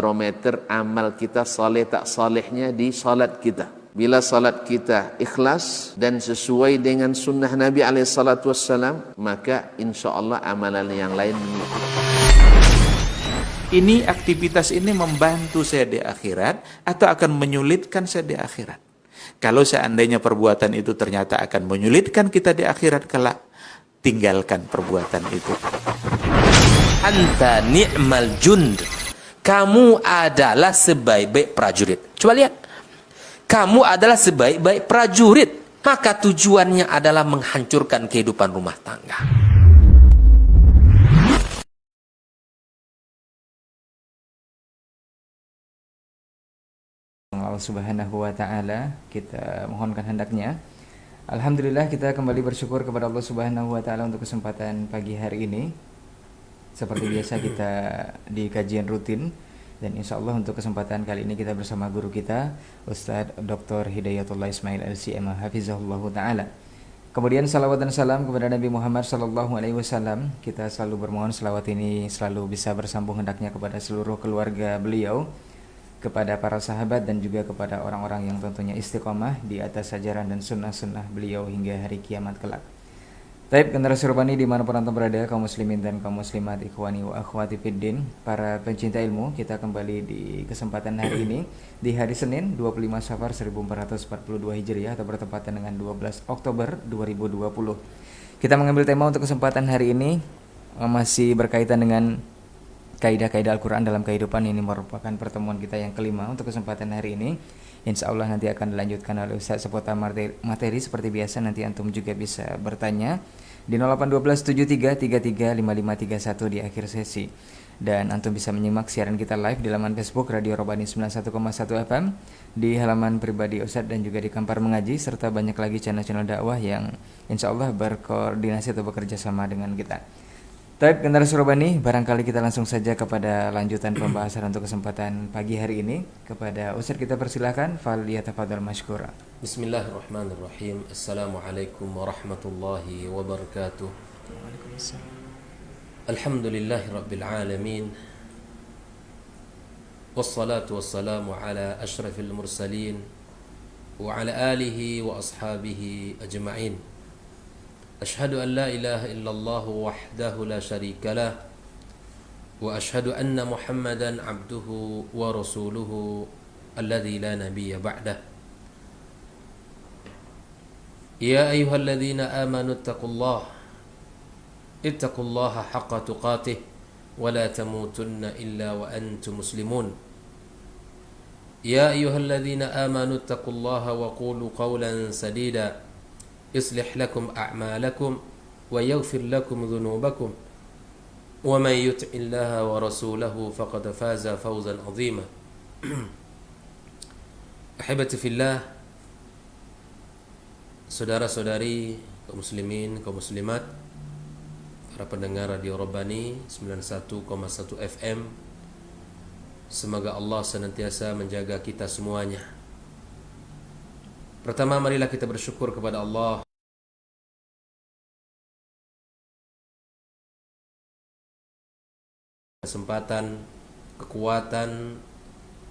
barometer amal kita saleh tak salehnya di salat kita. Bila salat kita ikhlas dan sesuai dengan sunnah Nabi SAW, maka insya Allah amalan yang lain mengikuti. Ini aktivitas ini membantu saya di akhirat atau akan menyulitkan saya di akhirat? Kalau seandainya perbuatan itu ternyata akan menyulitkan kita di akhirat kelak, tinggalkan perbuatan itu. Anta ni'mal jund. Kamu adalah sebaik-baik prajurit. Coba lihat. Kamu adalah sebaik-baik prajurit. Maka tujuannya adalah menghancurkan kehidupan rumah tangga. Allah Subhanahu wa Ta'ala, kita mohonkan hendaknya. Alhamdulillah, kita kembali bersyukur kepada Allah Subhanahu wa Ta'ala untuk kesempatan pagi hari ini. Seperti biasa kita di kajian rutin, dan insya Allah untuk kesempatan kali ini kita bersama guru kita Ustadz Dr. Hidayatullah Ismail LCM Hafizahullah Ta'ala. Kemudian salawat dan salam kepada Nabi Muhammad SAW. Kita selalu bermohon salawat ini selalu bisa bersambung hendaknya kepada seluruh keluarga beliau, kepada para sahabat, dan juga kepada orang-orang yang tentunya istiqomah di atas ajaran dan sunnah-sunnah beliau hingga hari kiamat kelak. Taib generasi Urbani dimanapun antum berada, kaum muslimin dan kaum muslimat, ikhwani wa akhwati fiddin, para pencinta ilmu, kita kembali di kesempatan hari ini di hari Senin 25 Safar 1442 Hijriah atau bertepatan dengan 12 Oktober 2020. Kita mengambil tema untuk kesempatan hari ini masih berkaitan dengan kaidah-kaidah Al-Quran dalam kehidupan. Ini merupakan pertemuan kita yang kelima untuk kesempatan hari ini. Insya Allah nanti akan dilanjutkan oleh Ustaz seputar materi seperti biasa. Nanti antum juga bisa bertanya di 081273335531 di akhir sesi. Dan antum bisa menyimak siaran kita live di laman Facebook Radio Robani 91,1 FM, di halaman pribadi Ustaz dan juga di Kampar Mengaji, serta banyak lagi channel-channel dakwah yang insya Allah berkoordinasi atau bekerja sama dengan kita. Taib generasi Robani, barangkali kita langsung saja kepada lanjutan pembahasan untuk kesempatan pagi hari ini. Kepada Ustaz kita persilahkan, falyatafadhal mashkura. Bismillahirrahmanirrahim. Assalamualaikum warahmatullahi wabarakatuh. Waalaikumsalam. Alhamdulillahi rabbil alamin. Wassalatu wassalamu ala ashrafil mursalin wa ala alihi wa ashabihi ajma'in. أشهد أن لا إله إلا الله وحده لا شريك له وأشهد أن محمدا عبده ورسوله الذي لا نبي بعده يا أيها الذين آمنوا اتقوا الله حق تقاته ولا تموتن إلا وأنتم مسلمون يا أيها الذين آمنوا اتقوا الله وقولوا قولا سديدا يصلح لكم أعمالكم ويغفر لكم ذنوبكم ومن يطع الله ورسوله فقد فاز فوزا عظيما. Ahibati fillah, saudara-saudari kaum muslimin, kaum muslimat, para pendengar Radio Robani 91,1 FM, semoga Allah senantiasa menjaga kita semuanya. Pertama, marilah kita bersyukur kepada Allah kesempatan, kekuatan,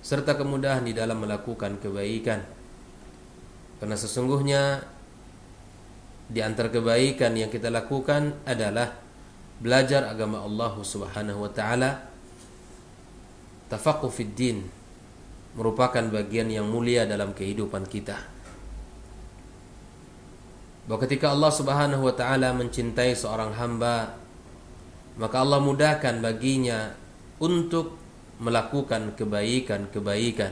serta kemudahan di dalam melakukan kebaikan. Karena sesungguhnya di antara kebaikan yang kita lakukan adalah belajar agama Allah Subhanahu wa Ta'ala. Tafaqquh fid din merupakan bagian yang mulia dalam kehidupan kita. Bahwa ketika Allah Subhanahu wa Ta'ala mencintai seorang hamba, maka Allah mudahkan baginya untuk melakukan kebaikan-kebaikan.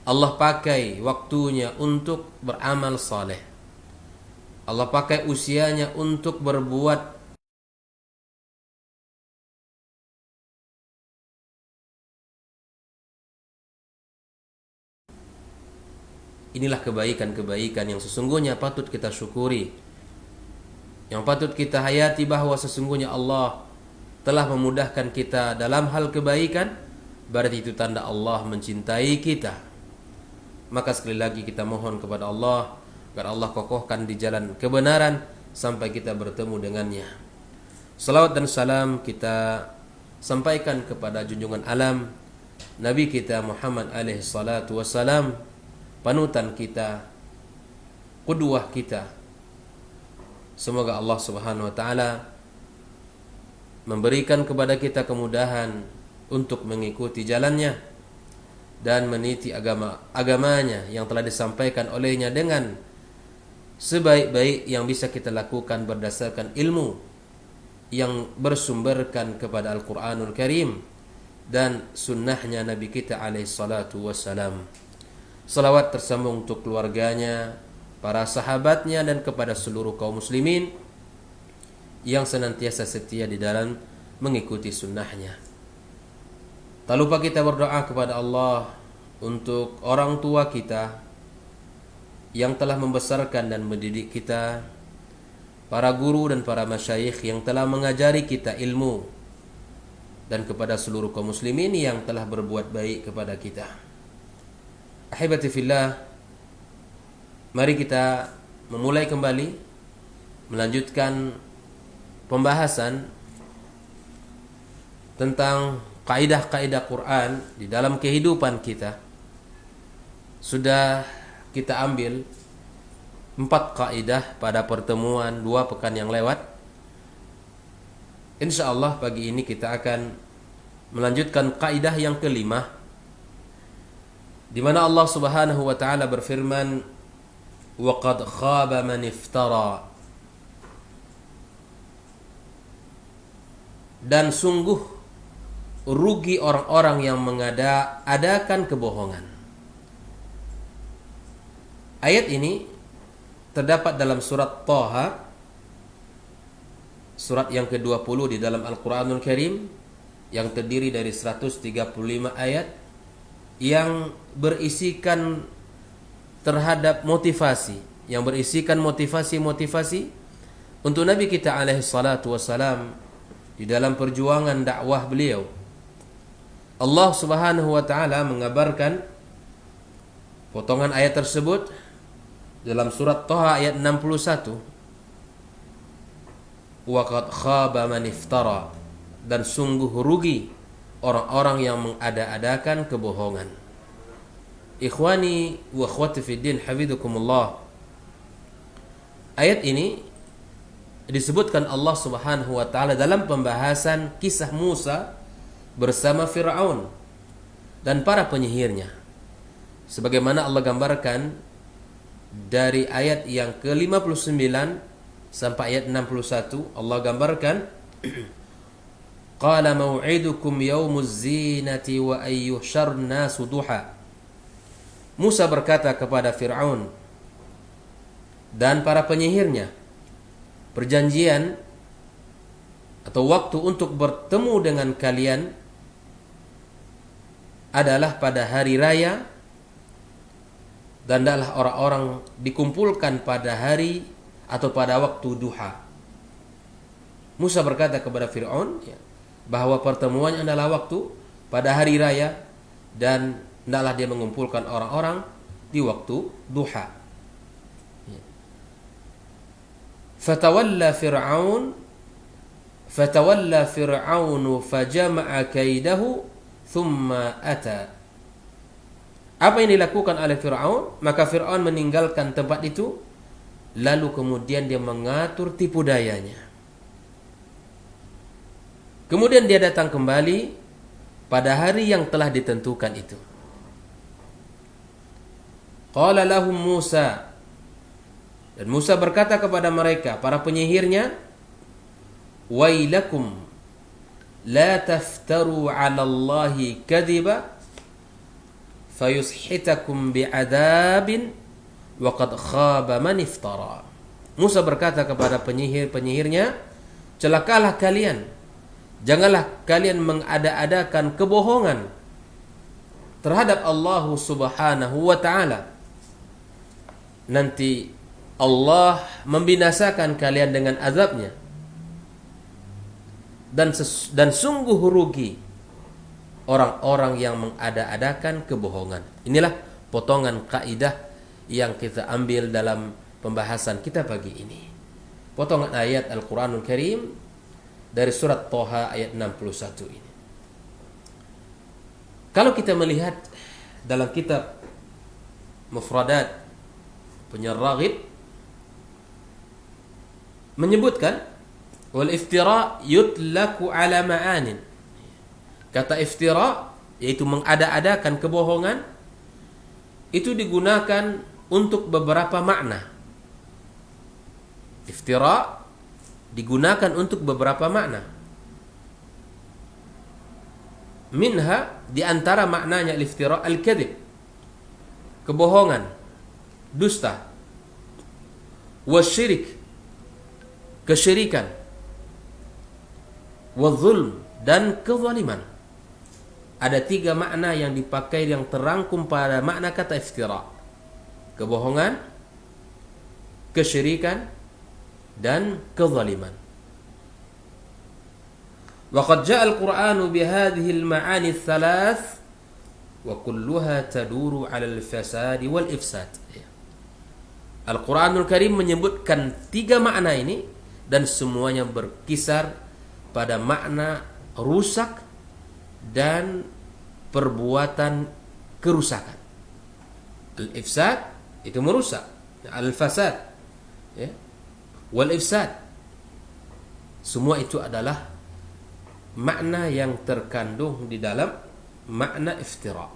Allah pakai waktunya untuk beramal saleh. Allah pakai usianya untuk berbuat inilah kebaikan-kebaikan yang sesungguhnya patut kita syukuri, yang patut kita hayati, bahwa sesungguhnya Allah telah memudahkan kita dalam hal kebaikan. Berarti itu tanda Allah mencintai kita. Maka sekali lagi kita mohon kepada Allah agar Allah kokohkan di jalan kebenaran sampai kita bertemu dengannya. Salawat dan salam kita sampaikan kepada junjungan alam Nabi kita Muhammad alaihi salatu wassalam, panutan kita, qudwah kita. Semoga Allah Subhanahu wa taala memberikan kepada kita kemudahan untuk mengikuti jalannya dan meniti agamanya yang telah disampaikan olehnya dengan sebaik-baik yang bisa kita lakukan berdasarkan ilmu yang bersumberkan kepada Al-Quranul Karim dan sunnahnya Nabi kita alaihi salatu wassalam. Salawat tersambung untuk keluarganya, para sahabatnya, dan kepada seluruh kaum muslimin yang senantiasa setia di dalam mengikuti sunnahnya. Tak lupa kita berdoa kepada Allah untuk orang tua kita yang telah membesarkan dan mendidik kita, para guru dan para masyayikh yang telah mengajari kita ilmu, dan kepada seluruh kaum muslimin yang telah berbuat baik kepada kita. Ahibati fillah, mari kita memulai kembali melanjutkan pembahasan tentang kaidah-kaidah Quran di dalam kehidupan kita. Sudah kita ambil 4 kaidah pada pertemuan 2 pekan yang lewat. InsyaAllah pagi ini kita akan melanjutkan kaidah yang kelima, di mana Allah Subhanahu wa taala berfirman, wa qad khaba man iftara, dan sungguh rugi orang-orang yang mengada-adakan kebohongan. Ayat ini terdapat dalam surat Thaha, surat yang ke-20 di dalam Al-Quranul Karim, yang terdiri dari 135 ayat yang berisikan terhadap motivasi, yang berisikan motivasi-motivasi untuk Nabi kita alaihi salatu wassalam di dalam perjuangan dakwah beliau. Allah Subhanahu wa taala mengabarkan potongan ayat tersebut dalam surat Thaha ayat 61. Wa qad khaba man iftara, dan sungguh rugi orang-orang yang mengada-adakan kebohongan. Ikhwani wa akhwati fid din, hafizakumullah. Ayat ini disebutkan Allah Subhanahu wa taala dalam pembahasan kisah Musa bersama Fir'aun dan para penyihirnya. Sebagaimana Allah gambarkan dari ayat yang ke-59 sampai ayat 61, Allah gambarkan qala maw'idukum yaumuz zinati wa ayyuhsyarna suduha. Musa berkata kepada Fir'aun dan para penyihirnya, perjanjian atau waktu untuk bertemu dengan kalian adalah pada hari raya, dan adalah orang-orang dikumpulkan pada hari atau pada waktu duha. Musa berkata kepada Fir'aun bahwa pertemuannya adalah waktu pada hari raya, dan hendaklah dia mengumpulkan orang-orang di waktu duha. Fatawalla Fir'aunu fajama'a kaidahu thumma ata. Apa yang dilakukan oleh Fir'aun? Maka Fir'aun meninggalkan tempat itu, lalu kemudian dia mengatur tipu dayanya. Kemudian dia datang kembali pada hari yang telah ditentukan itu. Qala lahum Musa, dan Musa berkata kepada mereka, para penyihirnya, wailakum la taftaru 'ala Allahi kadhiba fayushitakum bi'adabin wa qad khaba man iftara. Musa berkata kepada penyihirnya, celakalah kalian, janganlah kalian mengada-adakan kebohongan terhadap Allah Subhanahu wa taala. Nanti Allah membinasakan kalian dengan azabnya, dan sungguh rugi orang-orang yang mengada-adakan kebohongan. Inilah potongan kaidah yang kita ambil dalam pembahasan kita pagi ini. Potongan ayat Al-Quranul Karim dari surat Thaha ayat 61 ini. Kalau kita melihat dalam kitab Mufradat punya Raghib menyebutkan wal iftira yutlaku ala ma'anin. Kata iftira yaitu mengada-adakan kebohongan itu digunakan untuk beberapa makna. Iftira digunakan untuk beberapa makna. Minha, di antara maknanya al-iftira al-kadhib, kebohongan, dusta, wasyirik, kesyirikan, wadzulm, dan kezaliman. Ada 3 makna yang dipakai yang terangkum pada makna kata iftira: kebohongan, kesyirikan, dan kezaliman. Waqad ja'a al-Qur'anu bihadhihi al-ma'ani ats-tsalath wa kulluha taduru 'ala al-fasad wal ifsad. Al-Qur'anul Karim menyebutkan 3 makna ini dan semuanya berkisar pada makna rusak dan perbuatan kerusakan. Al-ifsad itu merusak, al-fasad ya. Wal ifsad, semua itu adalah makna yang terkandung di dalam makna iftira.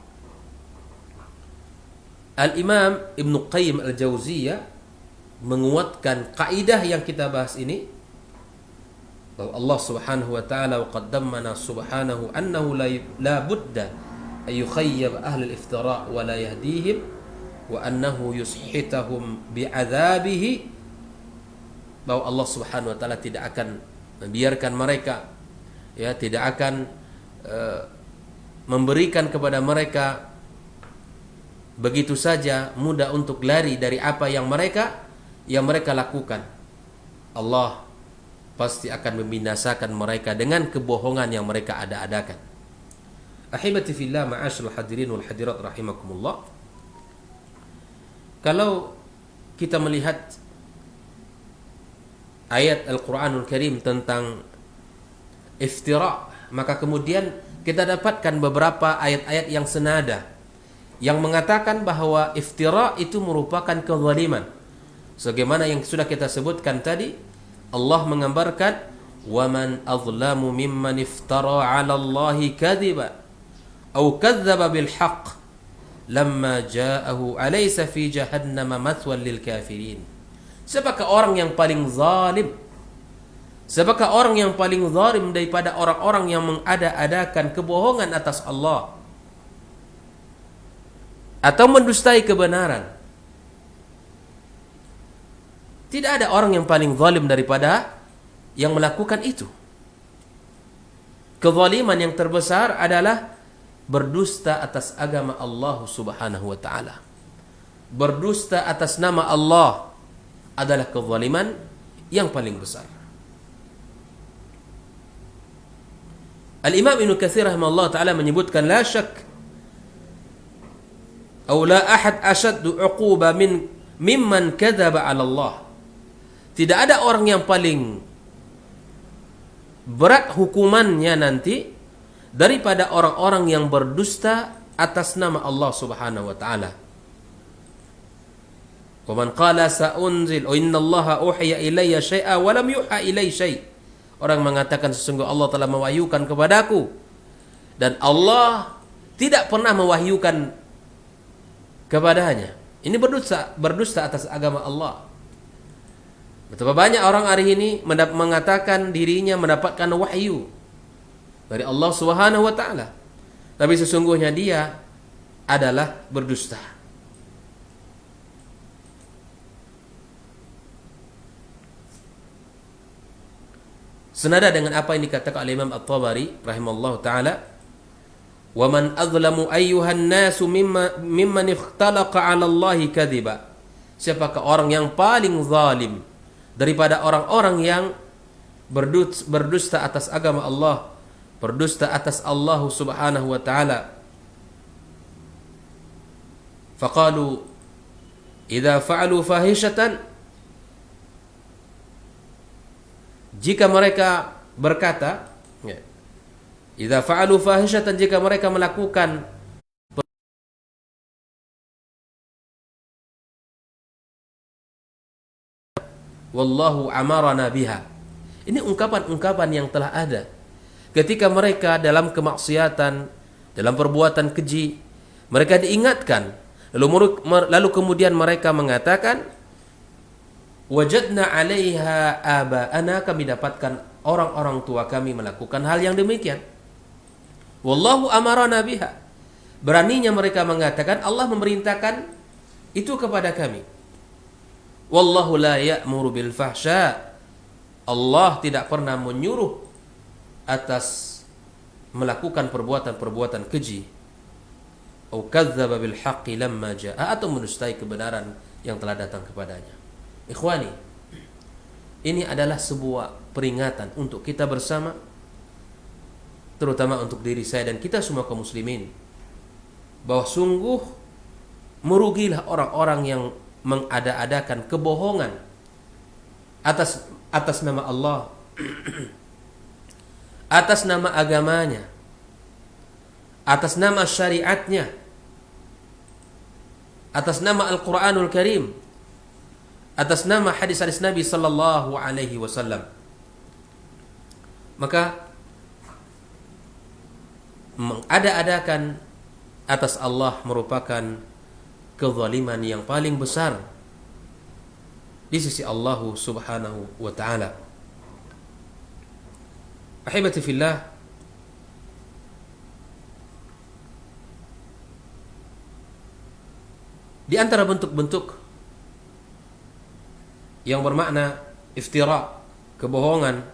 Al-Imam Ibn Qayyim Al-Jauziyah menguatkan kaidah yang kita bahas ini, bahwa Allah Subhanahu wa taala qaddamana subhanahu annahu la budda ay yukhayyab ahli al-iftira wa la yahdihim wa annahu yushitahum bi'adzabihi, bahwa Allah Subhanahu wa taala tidak akan membiarkan mereka, ya, tidak akan memberikan kepada mereka begitu saja mudah untuk lari dari apa yang mereka lakukan. Allah pasti akan membinasakan mereka dengan kebohongan yang mereka ada-adakan. Ahibati fillah, ma'asyiral hadirin wal hadirat rahimakumullah. Kalau kita melihat ayat Al-Qur'anul Karim tentang iftira, maka kemudian kita dapatkan beberapa ayat-ayat yang senada yang mengatakan bahwa iftira itu merupakan kezaliman. Sebagaimana yang sudah kita sebutkan tadi, Allah menggambarkan wa man azlamu mimman iftara 'ala Allahi kadhiba aw kadzdzaba bil haqq lamma ja'ahu alaysa fi jahannama mathwan lil kafirin. Siapakah orang yang paling zalim? Siapakah orang yang paling zalim daripada orang-orang yang mengada-adakan kebohongan atas Allah atau mendustai kebenaran? Tidak ada orang yang paling zalim daripada yang melakukan itu. Kezaliman yang terbesar adalah berdusta atas agama Allah Subhanahu wa taala. Berdusta atas nama Allah adalah kezaliman yang paling besar. Al-Imam Ibn Katsir rahimahullah ta'ala menyebutkan la syak atau la ahad ashaddu uquba mimman kadzaba 'ala Allah. Tidak ada orang yang paling berat hukumannya nanti daripada orang-orang yang berdusta atas nama Allah Subhanahu wa ta'ala. Wa man qala sa'unzil wa inna Allaha uhiya ilayya syai'a wa lam yuha ilai syai'. Orang mengatakan sesungguhnya Allah telah mewahyukan kepadaku dan Allah tidak pernah mewahyukan kepadanya. Ini berdusta atas agama Allah. Betapa banyak orang hari ini mengatakan dirinya mendapatkan wahyu dari Allah Subhanahu wa taala, tapi sesungguhnya dia adalah berdusta. Senada dengan apa yang dikatakan oleh Imam At-Tabari rahimallahu taala, "Wa man azlamu ayyuhan nasu mimman ikhtalaqa 'ala Allahi kadhiba." Siapakah orang yang paling zalim daripada orang-orang yang berdusta atas agama Allah, berdusta atas Allah Subhanahu wa taala. Faqalu idza fa'alu fahishatan, jika mereka berkata, idza fa'alu fahishatan, jika mereka melakukan wallahu amarana biha. Ini ungkapan-ungkapan yang telah ada ketika mereka dalam kemaksiatan, dalam perbuatan keji, mereka diingatkan, lalu kemudian mereka mengatakan, wajadna 'alaiha aba'ana, kami dapatkan orang-orang tua kami melakukan hal yang demikian. Wallahu amarana biha. Beraninya mereka mengatakan Allah memerintahkan itu kepada kami. Wallahu la ya'muru bil fahsya. Allah tidak pernah menyuruh atas melakukan perbuatan-perbuatan keji. Au kadzdzaba bil haqqi lamma jaa'a, atau mendustai kebenaran yang telah datang kepadanya. Ikhwani, ini adalah sebuah peringatan untuk kita bersama, terutama untuk diri saya dan kita semua kaum muslimin, bahwa sungguh merugilah orang-orang yang mengada-adakan kebohongan atas nama Allah, atas nama agamanya, atas nama syariatnya, atas nama Al-Quranul Karim, atas nama hadis-hadis Nabi sallallahu alaihi wasallam. Maka mengada-adakan atas Allah merupakan kezaliman yang paling besar di sisi Allah Subhanahu wa taala. Ahibati fillah, di antara bentuk-bentuk yang bermakna iftira, kebohongan,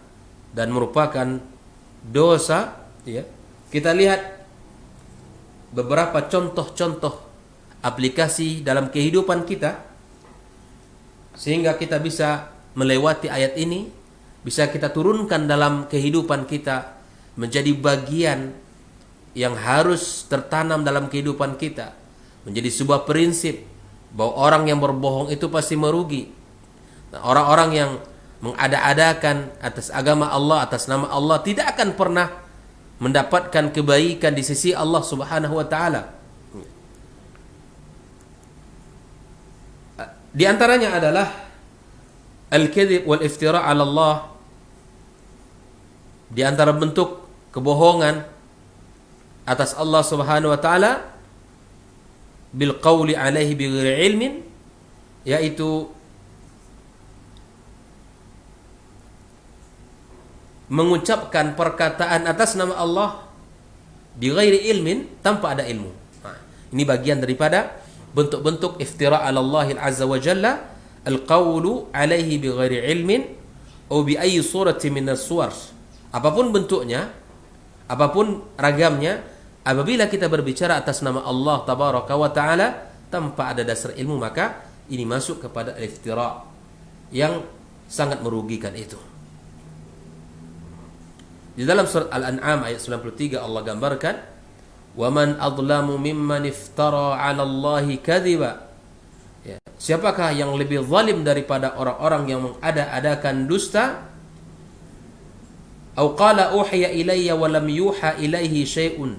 dan merupakan dosa, ya, kita lihat beberapa contoh-contoh aplikasi dalam kehidupan kita, sehingga kita bisa melewati ayat ini, bisa kita turunkan dalam kehidupan kita, menjadi bagian yang harus tertanam dalam kehidupan kita, menjadi sebuah prinsip bahwa orang yang berbohong itu pasti merugi. Nah, orang-orang yang mengada-adakan atas agama Allah, atas nama Allah, tidak akan pernah mendapatkan kebaikan di sisi Allah Subhanahu wa taala. Di antaranya adalah al-kadzib wal iftira 'ala Allah. Di antara bentuk kebohongan atas Allah Subhanahu wa taala bil qauli 'alaihi bighairi ilmin, yaitu mengucapkan perkataan atas nama Allah bighairi ilmin, tanpa ada ilmu. Nah, ini bagian daripada bentuk-bentuk iftira 'ala Allah azza wa jalla, al-qawlu 'alaihi bighairi ilmin atau bi ayyi surati min as-suwar. Apapun bentuknya, apapun ragamnya, apabila kita berbicara atas nama Allah tabaraka wa taala tanpa ada dasar ilmu, maka ini masuk kepada al-iftira yang sangat merugikan itu. Di dalam surat Al-An'am ayat 93 Allah gambarkan, "Waman adlamu mimman iftara 'ala Allahi kadhiba." Ya, siapakah yang lebih zalim daripada orang-orang yang mengada-adakan dusta? Au qala uhiya ilayya wa lam yuha ilaihi syai'un.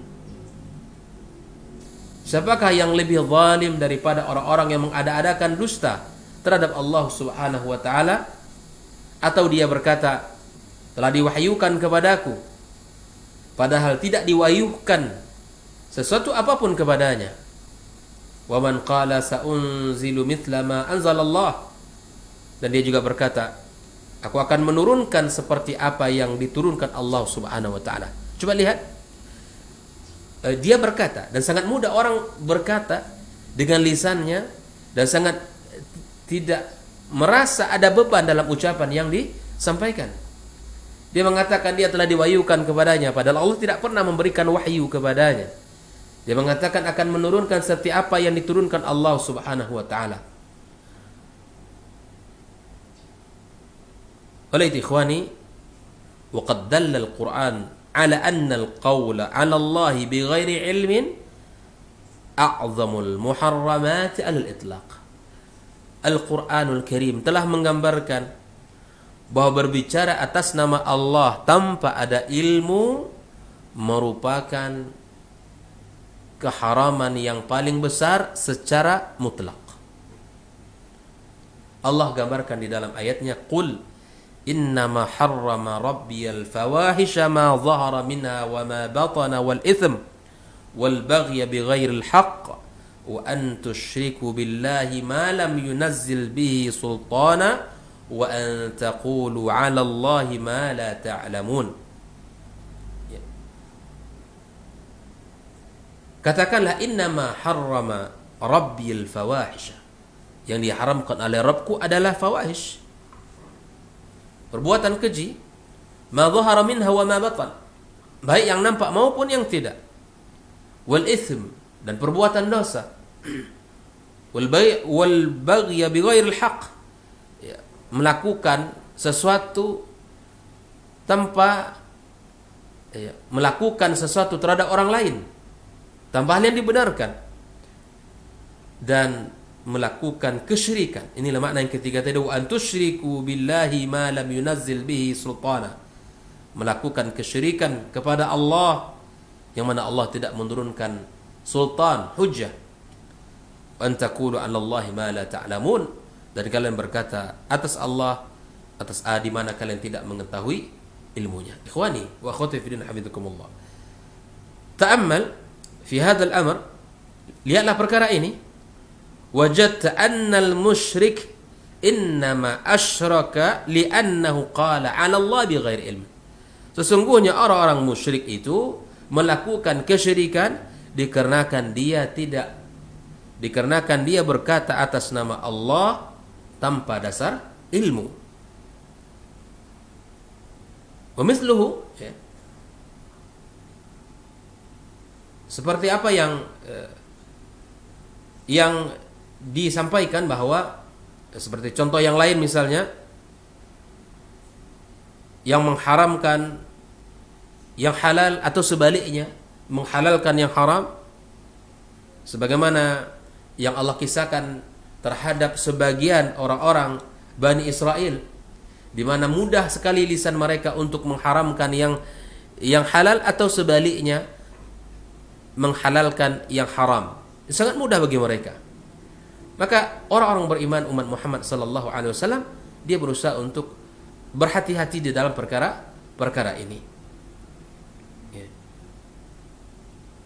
Siapakah yang lebih zalim daripada orang-orang yang mengada-adakan dusta terhadap Allah Subhanahu wa taala, atau dia berkata telah diwahyukan kepadaku, padahal tidak diwahyukan sesuatu apapun kepadanya. Wa man qala sa'unzilu mithla ma anzalallah, dan dia juga berkata, aku akan menurunkan seperti apa yang diturunkan Allah Subhanahu wa taala. Coba lihat, dia berkata, dan sangat mudah orang berkata dengan lisannya dan sangat tidak merasa ada beban dalam ucapan yang disampaikan. Dia mengatakan dia telah diwahyukan kepadanya, padahal Allah tidak pernah memberikan wahyu kepadanya. Dia mengatakan akan menurunkan seperti apa yang diturunkan Allah Subhanahu wa taala. Oleh itu ikhwani, wa qad dalla al-Qur'an ala anna al-qawla 'ala Allah bighairi ilmin a'zamul muharramat 'ala al-itlaq. Al-Qur'anul Karim telah menggambarkan bahwa berbicara atas nama Allah tanpa ada ilmu merupakan keharaman yang paling besar secara mutlak. Allah gambarkan di dalam ayatnya, qul innama harrama rabbiyal fawahisha ma dhahara minha wa ma batana wal ithm wal baghya bighairil haqq wa an tusyriku billahi ma lam yunazzil bihi sultana wa an taqulu 'ala Allahi ma la ta'lamun. Ya. Katakanlah innama harrama rabbiyal fawahisha. Yang diharamkan oleh Rabbku adalah fawahish, perbuatan keji, ma dhahara minha wa ma batan, baik yang nampak maupun yang tidak, wal ithm, dan perbuatan dosa, wal baghya bighairil haqq, ya, melakukan sesuatu tanpa melakukan sesuatu terhadap orang lain tanpa hal yang dibenarkan, dan melakukan kesyirikan. Inilah makna yang ketiga tadi, wa antusyriku billahi ma lam yunazzil bihi sultana, melakukan kesyirikan kepada Allah yang mana Allah tidak menurunkan sultan, hujjah. Wa antaqulu 'ala Allahi ma la ta'lamun, dan kalian berkata atas Allah, atas di mana kalian tidak mengetahui ilmunya. Ikhwani wa akhwati fi din, hafizakumullah. Ta'ammal fi hadzal amr, lihatlah perkara ini. Wajadta annal musyrik innama asyraka li'annahu qala 'ala Allah bighairi ilm. Sesungguhnya orang-orang musyrik itu melakukan kesyirikan dikarenakan dia berkata atas nama Allah tanpa dasar ilmu. Wa mithluhu, ya. Seperti apa yang disampaikan bahwa seperti contoh yang lain misalnya yang mengharamkan yang halal atau sebaliknya menghalalkan yang haram, sebagaimana yang Allah kisahkan terhadap sebagian orang-orang Bani Israel, di mana mudah sekali lisan mereka untuk mengharamkan yang halal atau sebaliknya menghalalkan yang haram. Sangat mudah bagi mereka. Maka orang-orang beriman umat Muhammad sallallahu alaihi wasallam, dia berusaha untuk berhati-hati di dalam perkara ini. Ya.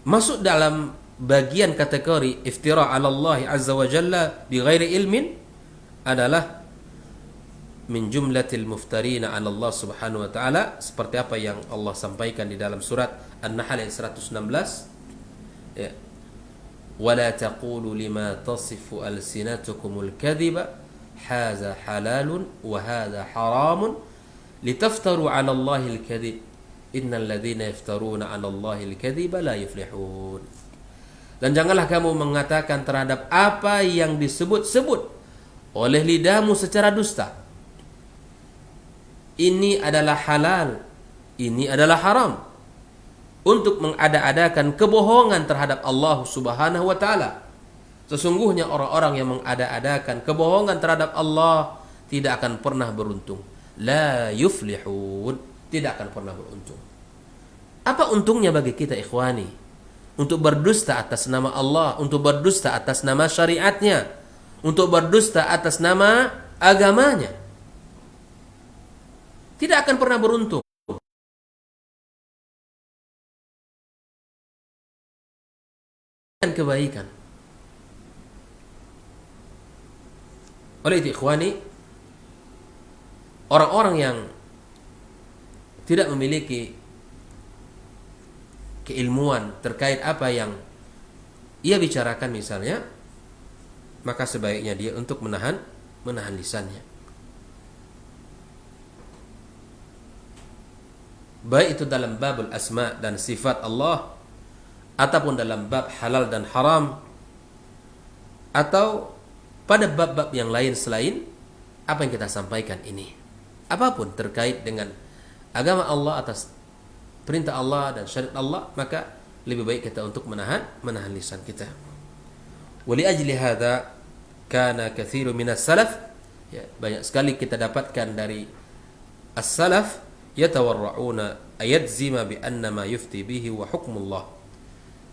Masuk dalam bagian kategori iftira 'ala Allah azza wa jalla bighairi ilmin adalah min jumlatil muftarina 'ala Allah subhanahu wa ta'ala, seperti apa yang Allah sampaikan di dalam surat An-Nahl ayat 116. Ya. ولا تقولوا لما تصف ألسنتكم الكذب هذا حلال وهذا حرام لتفتروا على الله الكذب إن الذين يفترون على الله الكذب لا يفلحون. Dan janganlah kamu mengatakan terhadap apa yang disebut-sebut oleh lidahmu secara dusta, ini adalah halal, ini adalah haram, untuk mengada-adakan kebohongan terhadap Allah subhanahu wa ta'ala. Sesungguhnya orang-orang yang mengada-adakan kebohongan terhadap Allah tidak akan pernah beruntung. La yuflihun, tidak akan pernah beruntung. Apa untungnya bagi kita ikhwani untuk berdusta atas nama Allah, untuk berdusta atas nama syariatnya, untuk berdusta atas nama agamanya? Tidak akan pernah beruntung. Kebaikan. Oleh itu ikhwani, orang-orang yang tidak memiliki keilmuan terkait apa yang ia bicarakan misalnya, maka sebaiknya dia untuk menahan lisannya. Baik itu dalam babul asma dan sifat Allah, ataupun dalam bab halal dan haram, atau pada bab-bab yang lain selain apa yang kita sampaikan ini. Apapun terkait dengan agama Allah, atas perintah Allah dan syariat Allah, maka lebih baik kita untuk menahan lisan kita. Wa li ajli hadza kana katsiru minas salaf, ya, banyak sekali kita dapatkan dari as-salaf yatawarrauna ayadzima bi anna ma yufti bihi wa hukmullah.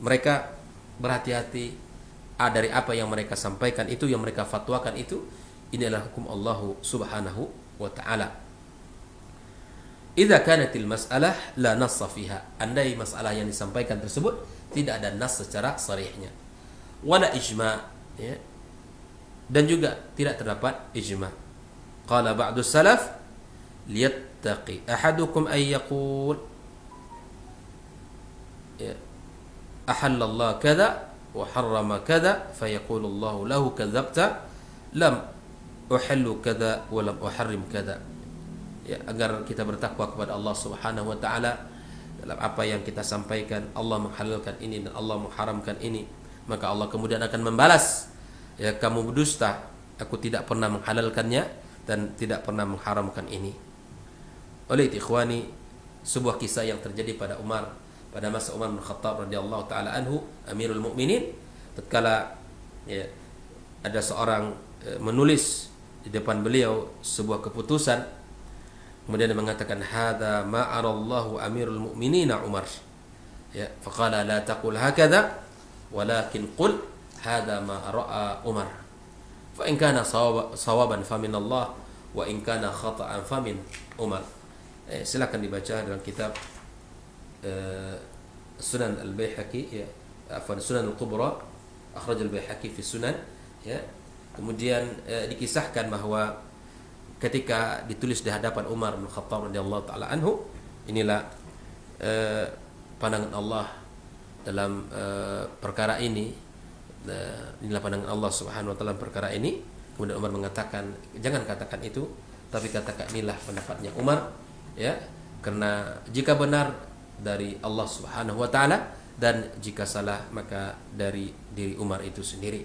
Mereka berhati-hati dari apa yang mereka sampaikan itu, yang mereka fatwakan itu Ini adalah hukum Allah Subhanahu wa taala. Idza kanatil mas'alah la nassa fiha. Andai masalah yang disampaikan tersebut tidak ada nas secara sharihnya. Wala ijma', ya. Dan juga tidak terdapat ijma'. Qala ba'du salaf liyattaqi ahadukum ay yaqul ya ahallallah kadza wa harrama kadza fayaqulu Allah lahu kadzabta lam uhillu kadza wa lam uharrim kadza. Ya, agar kita bertakwa kepada Allah Subhanahu wa taala dalam apa yang kita sampaikan. Allah menghalalkan ini dan Allah mengharamkan ini, maka Allah kemudian akan membalas, ya, kamu berdusta, aku tidak pernah menghalalkannya dan tidak pernah mengharamkan ini. Oleh itu ikhwani, sebuah kisah yang terjadi pada Umar, pada masa Umar bin Khattab radhiyallahu taala anhu, Amirul Mukminin, tatkala ya, ada seorang menulis di depan beliau sebuah keputusan, kemudian dia mengatakan hadza ma arallahu Amirul Mukminin Umar, ya, faqala la taqul hakadha walakin qul hadza ma ra'a Umar fa in kana sawaban fa min Allah wa in kana khata'an fa min Umar. Silakan dibaca dalam kitab Sunan Al-Baihaqi, ya, Sunan Al-Kubra, akhraj Al-Baihaqi fi Sunan, ya. Kemudian dikisahkan bahwa ketika ditulis di hadapan Umar bin Khattab radhiyallahu taala anhu, inilah pandangan Allah dalam perkara ini, inilah pandangan Allah Subhanahu wa taala perkara ini. Kemudian Umar mengatakan, jangan katakan itu, tapi katakan inilah pendapatnya Umar, ya, karena jika benar dari Allah Subhanahu wa taala dan jika salah maka dari diri Umar itu sendiri.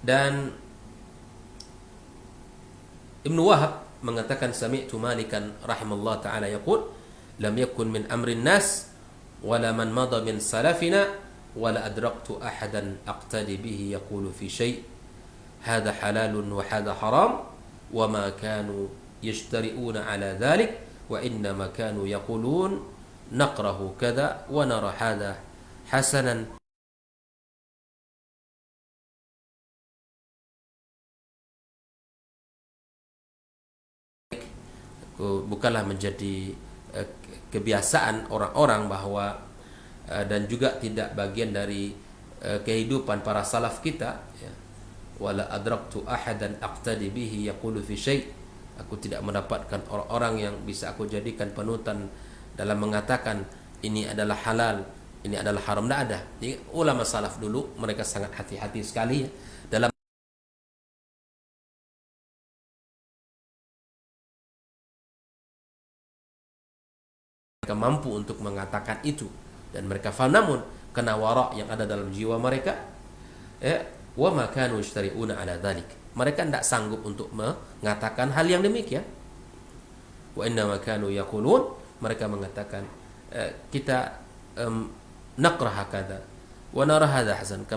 Dan Ibnu Wahab mengatakan sami'tu Malikan rahimallahu taala yaqul lam yakun min amrin nas wala man madha min salafina wala adraktu ahadan aqtadi bihi yaqulu fi syai' hadha halalun wa hadha haram wa ma kanu yashtari'una ala dhalik wa innama kanu yaqulun naqrahu kadha wa nara hadha hasanan. Bukanlah menjadi kebiasaan orang-orang bahwa dan juga tidak bagian dari kehidupan para salaf kita, ya. Wala adraktu ahadan aqtadi bihi yaqulu fi syai'. Aku tidak mendapatkan orang-orang yang bisa aku jadikan panutan dalam mengatakan ini adalah halal, ini adalah haram. Tidak ada. Jadi, ulama salaf dulu mereka sangat hati-hati sekali, ya, dalam mereka mampu untuk mengatakan itu dan mereka faham. Namun kena wara' yang ada dalam jiwa mereka, ya, wa ma kanu yashtari'una ala dzalik. Mereka tidak sanggup untuk mengatakan hal yang demikian. Wa inna ma kanu yaqulun, mereka mengatakan kita naqra hakadha wa nara hadha hasan,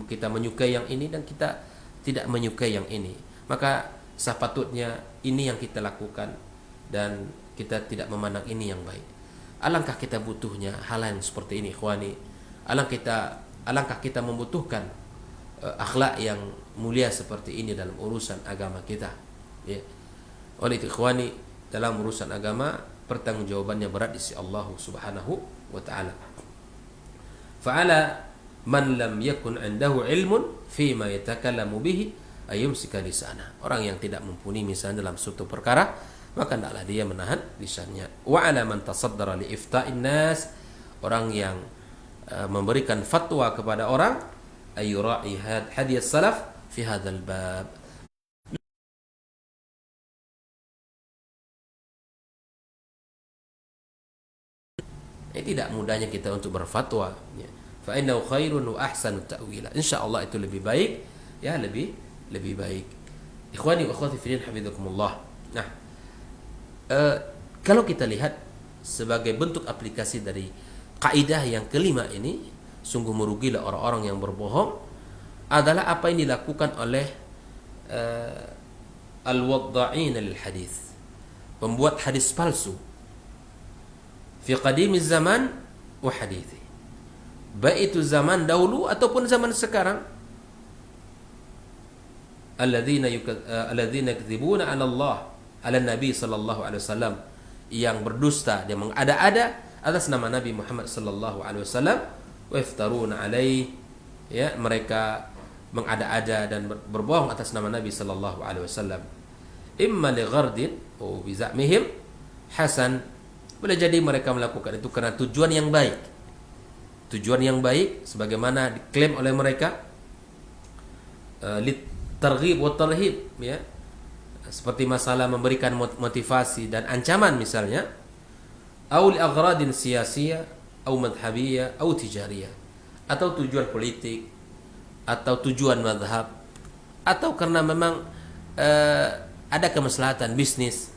kita menyukai yang ini dan kita tidak menyukai yang ini, maka sepatutnya ini yang kita lakukan dan kita tidak memandang ini yang baik. Alangkah kita butuhnya hal yang seperti ini, ikhwani. Alangkah kita membutuhkan akhlak yang mulia seperti ini dalam urusan agama kita, ya. Oleh itu ikhwani, dalam urusan agama pertanggungjawabannya berat di sisi Allah Subhanahu wa taala. Fa'ala man lam yakun 'indahu ilmun fi ma yatakallamu bihi ayumsika lisana. Orang yang tidak mumpuni misalnya dalam suatu perkara, maka hendaklah dia menahan lisannya. Wa 'ala man tasaddara li ifta'in nas, orang yang memberikan fatwa kepada orang, ayura'i hadis salaf fi hadzal bab. Tidak mudahnya kita untuk berfatwa, ya. Fa innahu khairun wa ahsanu ta'wila. Insyaallah itu lebih baik, ya, lebih baik. Ikhwani wa akhwati fillah hafizakumullah. Nah, kalau kita lihat sebagai bentuk aplikasi dari kaidah yang kelima ini, sungguh merugilah orang-orang yang berbohong, adalah apa yang dilakukan oleh al-wadda'in lil hadis, pembuat hadis palsu, fi qadimiz zaman wa hadithi, baik itu zaman dahulu ataupun zaman sekarang. alladzina yakdzibuna 'ala Allah 'ala Nabi sallallahu alaihi wasallam, yang berdusta, dia mengada-ada atas nama Nabi Muhammad sallallahu alaihi wasallam, wa yaftaruna alaihi, ya, mereka mengada-ada dan berbohong atas nama Nabi sallallahu alaihi wasallam. Imma li ghardin wa bi za'mihim hasan, boleh jadi mereka melakukan itu karena tujuan yang baik. Tujuan yang baik sebagaimana diklaim oleh mereka, lit targhib wa tarhib, ya. Seperti masalah memberikan motivasi dan ancaman misalnya, au li aghradin siyasiyah au madhhabiyah au tijariyah, atau tujuan politik atau tujuan madhab, atau karena memang ada kemaslahatan bisnis.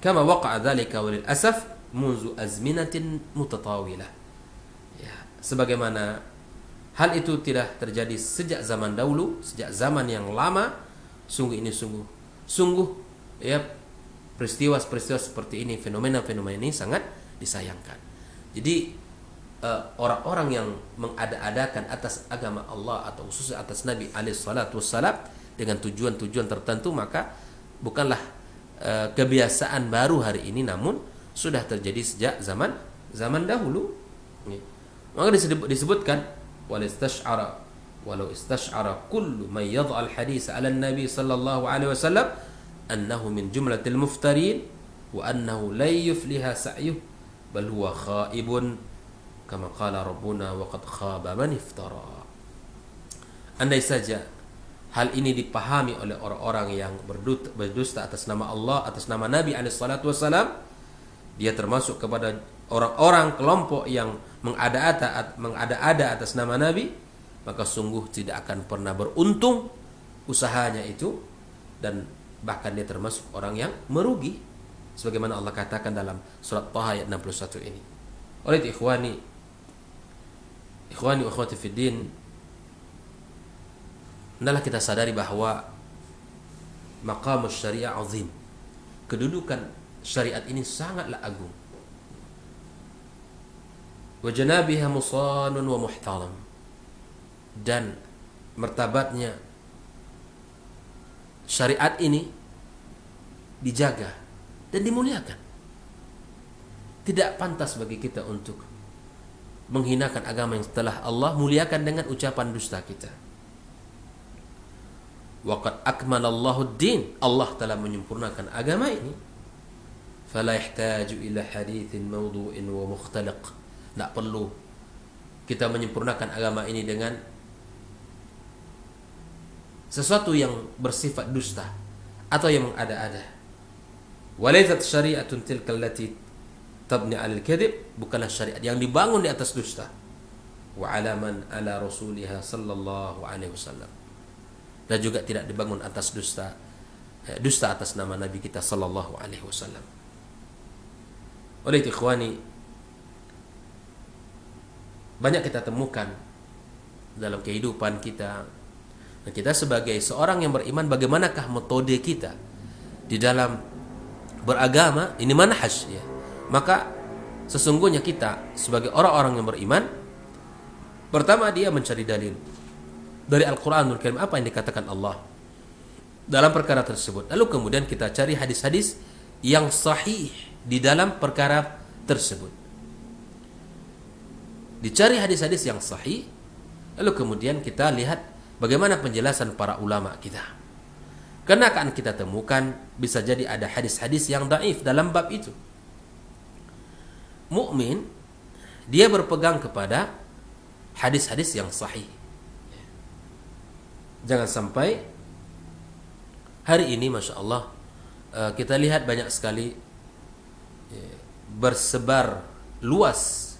Kama waqa'a dzalika walil asaf munzu azminatin mutatawilah. Ya, sebagaimana hal itu tidak terjadi sejak zaman dahulu, sejak zaman yang lama. Sungguh ini sungguh ya, peristiwa-peristiwa seperti ini, fenomena-fenomena ini sangat disayangkan. Jadi orang-orang yang mengada-adakan atas agama Allah atau khususnya atas Nabi alaihi salatu wassalam dengan tujuan-tujuan tertentu, maka bukanlah kebiasaan baru hari ini, namun sudah terjadi sejak zaman dahulu. Maka disebutkan walau istash'ara kullu man yad'a al-hadits 'ala an-nabi sallallahu alaihi wasallam annahu min jumlatil muftarin wa annahu la yufliha sa'yuh bal huwa khaibun kama qala rabbuna wa qad khaba man iftara. Andai saja hal ini dipahami oleh orang-orang yang berdusta atas nama Allah, atas nama Nabi alaihi salatu wasallam, dia termasuk kepada orang-orang kelompok yang mengada-ada atas nama Nabi, maka sungguh tidak akan pernah beruntung usahanya itu, dan bahkan dia termasuk orang yang merugi, sebagaimana Allah katakan dalam surat Taha ayat 61 ini. Oleh itu ikhwani wa akhwati fid din, hendaklah kita sadari bahwa maqamus syariah azim, kedudukan syariat ini sangatlah agung. Wa janabiha musanun wa muhtaram, dan martabatnya syariat ini dijaga dan dimuliakan. Tidak pantas bagi kita untuk menghinakan agama yang telah Allah muliakan dengan ucapan dusta kita. Waqad akmalallahu ad-din, Allah telah menyempurnakan agama ini. Fala yahtaju ila haditsin mawdu'in wa mukhtaliq. Tak perlu kita menyempurnakan agama ini dengan sesuatu yang bersifat dusta atau yang mengada-ada. Walaysat syari'atun tilka allati tabni 'alal kadhib, bukanlah syariat yang dibangun di atas dusta. Wa 'ala man 'ala rasuliha sallallahu alaihi wasallam, dan juga tidak dibangun atas dusta atas nama Nabi kita sallallahu alaihi wasallam. Oleh itu ikhwani, banyak kita temukan dalam kehidupan kita. Dan kita sebagai seorang yang beriman, bagaimanakah metode kita di dalam beragama? Ini manhaj, ya. Maka sesungguhnya kita sebagai orang-orang yang beriman, pertama dia mencari dalil dari Al-Quranul Karim, apa yang dikatakan Allah dalam perkara tersebut. Lalu kemudian kita cari hadis-hadis yang sahih di dalam perkara tersebut. Dicari hadis-hadis yang sahih, lalu kemudian kita lihat bagaimana penjelasan para ulama kita. Karena akan kita temukan bisa jadi ada hadis-hadis yang dhaif dalam bab itu. Mukmin dia berpegang kepada hadis-hadis yang sahih. Jangan sampai hari ini Masya Allah kita lihat banyak sekali bersebar luas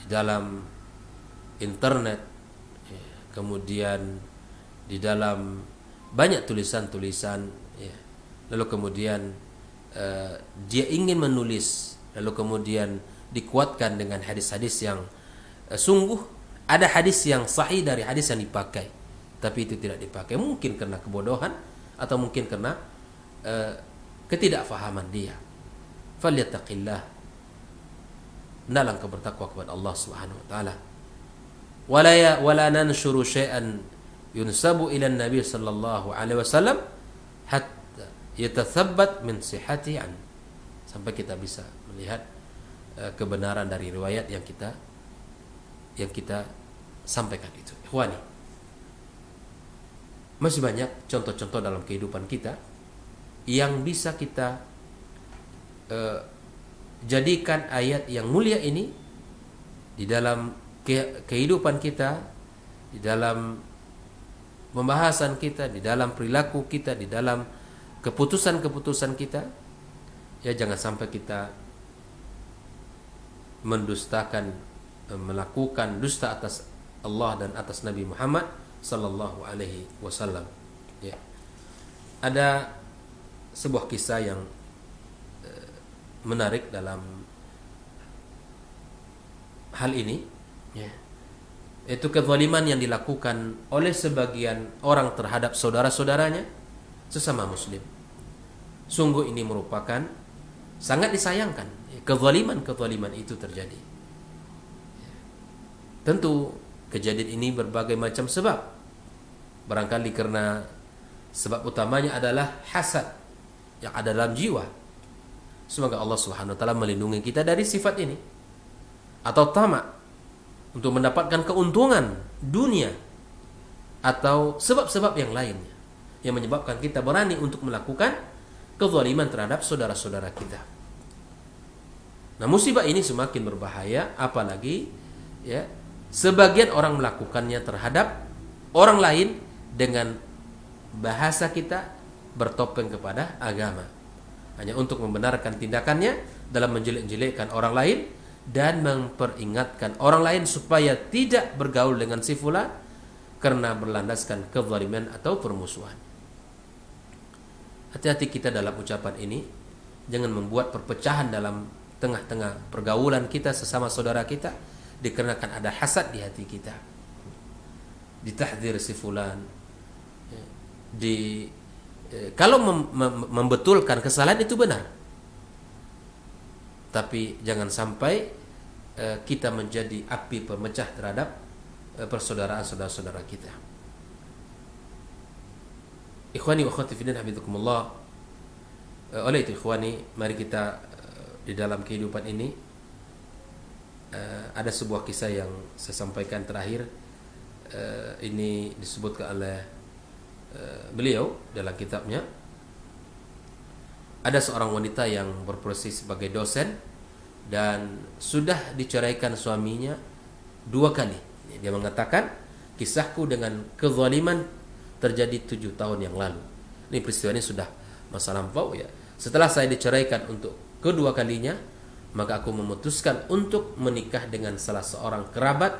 di dalam internet, kemudian di dalam banyak tulisan-tulisan, ya. Lalu kemudian dia ingin menulis, lalu kemudian dikuatkan dengan hadis-hadis yang sungguh ada hadis yang sahih dari hadis yang dipakai, tapi itu tidak dipakai, mungkin karena kebodohan atau mungkin karena ketidakfahaman dia. Falyattaqillah, hendaklah bertakwa kepada Allah Subhanahu wa taala. Wala nanshuru syai'an yunsabu ila Nabi sallallahu alaihi wasallam hatta yatathabbat min sihhati an, sampai kita bisa melihat kebenaran dari riwayat yang kita sampaikan itu. Ikhwani, masih banyak contoh-contoh dalam kehidupan kita yang bisa kita jadikan ayat yang mulia ini di dalam kehidupan kita, di dalam pembahasan kita, di dalam perilaku kita, di dalam keputusan-keputusan kita. Ya, jangan sampai kita mendustakan, melakukan dusta atas Allah dan atas Nabi Muhammad sallallahu alaihi wasallam. Ya. Ada sebuah kisah yang menarik dalam hal ini, ya. Itu kezaliman yang dilakukan oleh sebagian orang terhadap saudara-saudaranya sesama muslim. Sungguh ini merupakan sangat disayangkan, kezaliman itu terjadi. Tentu kejadian ini berbagai macam sebab. Barangkali karena sebab utamanya adalah hasad yang ada dalam jiwa. Semoga Allah Subhanahu wa taala melindungi kita dari sifat ini. Atau tamak untuk mendapatkan keuntungan dunia, atau sebab-sebab yang lainnya yang menyebabkan kita berani untuk melakukan kezaliman terhadap saudara-saudara kita. Nah, musibah ini semakin berbahaya apalagi ya sebagian orang melakukannya terhadap orang lain dengan bahasa kita bertopeng kepada agama, hanya untuk membenarkan tindakannya dalam menjelek-jelekkan orang lain dan memperingatkan orang lain supaya tidak bergaul dengan si fulan karena berlandaskan kezaliman atau permusuhan. Hati-hati kita dalam ucapan ini, jangan membuat perpecahan dalam tengah-tengah pergaulan kita sesama saudara kita dikarenakan ada hasad di hati kita. Ditahdzir si fulan, kalau membetulkan kesalahan itu benar, tapi jangan sampai kita menjadi api pemecah terhadap persaudaraan saudara-saudara kita. Ikhwani wa akhwati fillah, hafizakumullah. Oleh itu ikhwani, mari kita di dalam kehidupan ini ada sebuah kisah yang saya sampaikan terakhir. Ini disebutkan oleh beliau dalam kitabnya. Ada seorang wanita yang berprofesi sebagai dosen dan sudah diceraikan suaminya 2 kali. Dia mengatakan, kisahku dengan kezaliman terjadi 7 tahun yang lalu. Ini peristiwa ini sudah masa lampau ya. Setelah saya diceraikan untuk kedua kalinya, maka aku memutuskan untuk menikah dengan salah seorang kerabat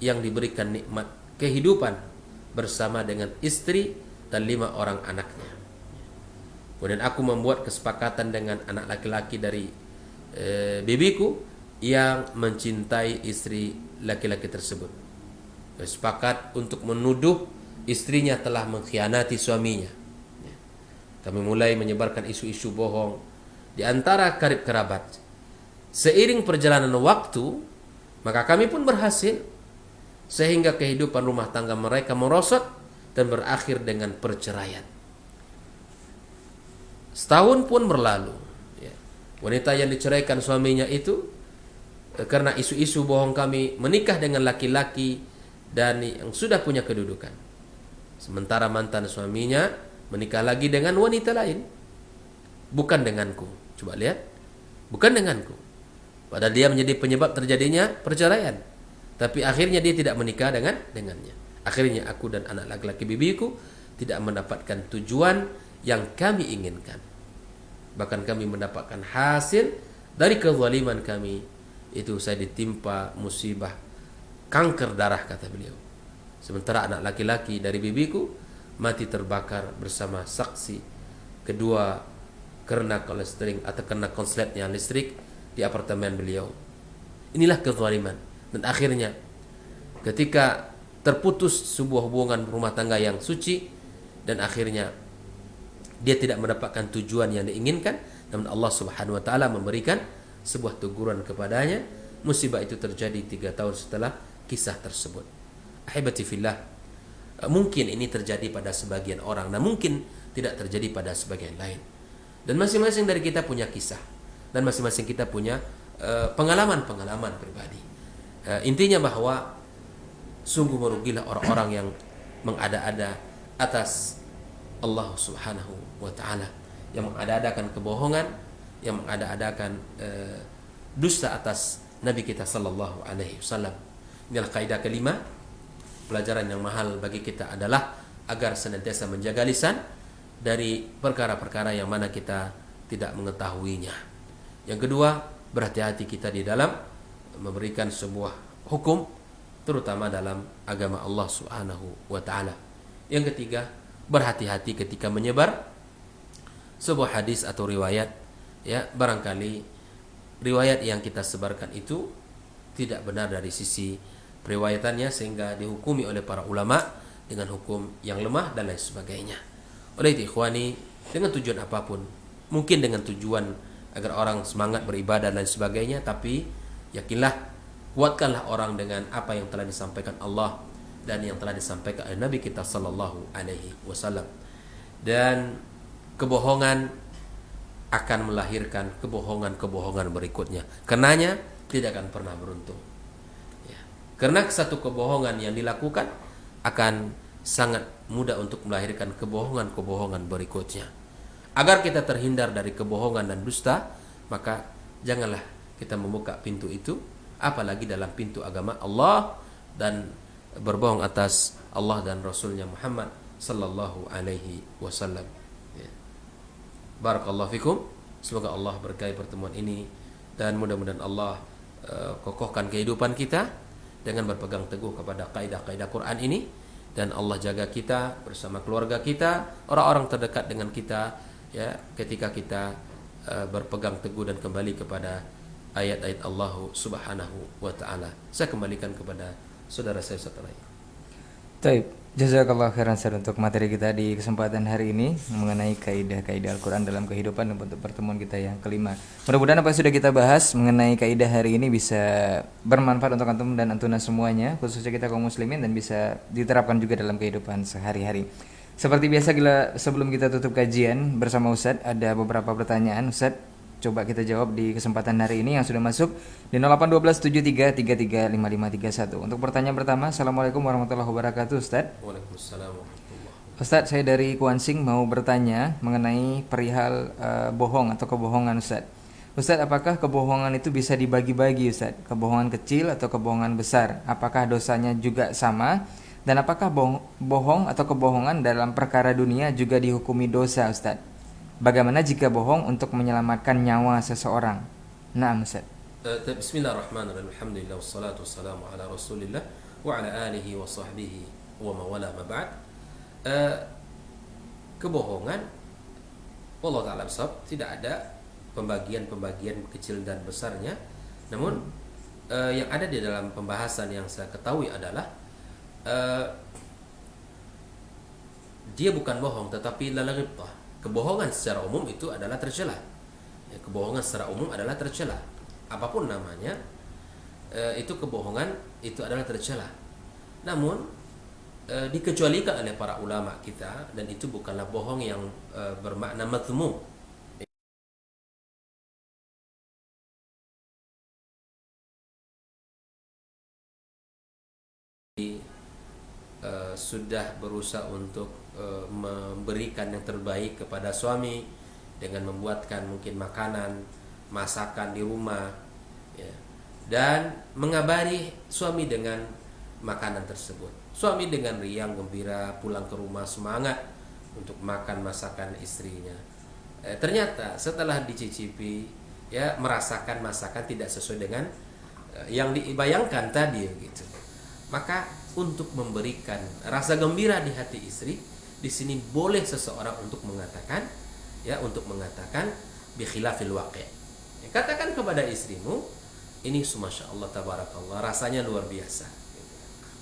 yang diberikan nikmat kehidupan bersama dengan istri dan 5 orang anaknya. Kemudian aku membuat kesepakatan dengan anak laki-laki dari bibiku yang mencintai istri laki-laki tersebut. Bersepakat untuk menuduh istrinya telah mengkhianati suaminya. Kami mulai menyebarkan isu-isu bohong di antara karib kerabat. Seiring perjalanan waktu, maka kami pun berhasil sehingga kehidupan rumah tangga mereka merosot dan berakhir dengan perceraian. Setahun pun berlalu. Wanita yang diceraikan suaminya itu karena isu-isu bohong kami menikah dengan laki-laki dan yang sudah punya kedudukan. Sementara mantan suaminya menikah lagi dengan wanita lain. Bukan denganku. Coba lihat. Bukan denganku. Padahal dia menjadi penyebab terjadinya perceraian. Tapi akhirnya dia tidak menikah dengannya. Akhirnya aku dan anak laki-laki bibiku tidak mendapatkan tujuan yang kami inginkan. Bahkan kami mendapatkan hasil dari kezaliman kami. Itu saya ditimpa musibah kanker darah, kata beliau. Sementara anak laki-laki dari bibiku mati terbakar bersama saksi kedua karena kolesterol atau karena konsletnya listrik di apartemen beliau. Inilah kezaliman. Dan akhirnya ketika terputus sebuah hubungan rumah tangga yang suci dan akhirnya dia tidak mendapatkan tujuan yang diinginkan, namun Allah Subhanahu wa taala memberikan sebuah teguran kepadanya. Musibah itu terjadi 3 tahun setelah kisah tersebut. Ahibati fillah, Mungkin ini terjadi pada sebagian orang dan mungkin tidak terjadi pada sebagian lain. Dan masing-masing dari kita punya kisah dan masing-masing kita punya pengalaman-pengalaman pribadi. Intinya bahwa sungguh merugilah orang-orang yang mengada-ada atas Allah Subhanahu wa taala, yang mengada-adakan kebohongan, yang mengada-adakan dusta atas Nabi kita sallallahu alaihi wasallam. Inilah kaidah kelima. Pelajaran yang mahal bagi kita adalah agar senantiasa menjaga lisan dari perkara-perkara yang mana kita tidak mengetahuinya. Yang kedua, berhati-hati kita di dalam memberikan sebuah hukum, terutama dalam agama Allah Subhanahu wa taala. Yang ketiga, berhati-hati ketika menyebar sebuah hadis atau riwayat, ya, barangkali riwayat yang kita sebarkan itu tidak benar dari sisi periwayatannya sehingga dihukumi oleh para ulama dengan hukum yang lemah dan lain sebagainya. Oleh itu ikhwani, dengan tujuan apapun, mungkin dengan tujuan agar orang semangat beribadah dan lain sebagainya, tapi yakinlah, kuatkanlah orang dengan apa yang telah disampaikan Allah dan yang telah disampaikan oleh Nabi kita sallallahu alaihi wasallam. Dan kebohongan akan melahirkan kebohongan-kebohongan berikutnya. Karenanya tidak akan pernah beruntung. Karena satu kebohongan yang dilakukan akan sangat mudah untuk melahirkan kebohongan-kebohongan berikutnya. Agar kita terhindar dari kebohongan dan dusta, maka janganlah kita membuka pintu itu, apalagi dalam pintu agama Allah dan berbohong atas Allah dan Rasulnya Muhammad sallallahu alaihi wasallam. Barakallahu fikum. Semoga Allah berkahi pertemuan ini dan mudah-mudahan Allah kokohkan kehidupan kita dengan berpegang teguh kepada kaidah-kaidah Quran ini, dan Allah jaga kita bersama keluarga kita, orang-orang terdekat dengan kita, ya, ketika kita berpegang teguh dan kembali kepada ayat-ayat Allah Subhanahu wa taala. Saya kembalikan kepada saudara saya setelah ini. Baik, jazakallah khairan Ustaz untuk materi kita di kesempatan hari ini mengenai kaidah-kaidah Al-Quran dalam kehidupan untuk pertemuan kita yang kelima. Mudah-mudahan apa yang sudah kita bahas mengenai kaidah hari ini bisa bermanfaat untuk antum dan antuna semuanya, khususnya kita kaum muslimin, dan bisa diterapkan juga dalam kehidupan sehari-hari. Seperti biasa, sebelum kita tutup kajian bersama Ustadz, ada beberapa pertanyaan. Ustadz, coba kita jawab di kesempatan hari ini yang sudah masuk di 081273335531. Untuk pertanyaan pertama, Assalamualaikum warahmatullahi wabarakatuh Ustadz. Waalaikumsalam warahmatullahi wabarakatuh. Ustadz, saya dari Kuansing mau bertanya mengenai perihal bohong atau kebohongan Ustadz. Ustadz, apakah kebohongan itu bisa dibagi-bagi Ustadz? Kebohongan kecil atau kebohongan besar? Apakah dosanya juga sama? Dan apakah bohong atau kebohongan dalam perkara dunia juga dihukumi dosa Ustadz? Bagaimana jika bohong untuk menyelamatkan nyawa seseorang? Naam Ustaz. Bismillahirrahmanirrahim. Alhamdulillah wassalatu wassalamu ala Rasulillah wa ala alihi wa sahbihi wa mawala ma ba'd. Kebohongan, Allah Ta'ala bersabda, tidak ada pembagian kecil dan besarnya. Namun yang ada di dalam pembahasan yang saya ketahui adalah dia bukan bohong tetapi lalaghibbah. Kebohongan secara umum itu adalah tercela. Ya, kebohongan secara umum adalah tercela. Apapun namanya, itu kebohongan itu adalah tercela. Namun dikecualikan oleh para ulama kita, dan itu bukanlah bohong yang bermakna mazmum. Sudah berusaha untuk memberikan yang terbaik kepada suami dengan membuatkan mungkin makanan, masakan di rumah, ya, dan mengabari suami dengan makanan tersebut. Suami dengan riang gembira pulang ke rumah semangat untuk makan masakan istrinya. Ternyata setelah dicicipi, ya, merasakan masakan tidak sesuai dengan yang dibayangkan tadi, gitu. Maka untuk memberikan rasa gembira di hati istri, di sini boleh seseorang untuk mengatakan, ya, bi khilafil waqi'. Ya, katakan kepada istrimu, ini masya Allah tabarakallah, rasanya luar biasa.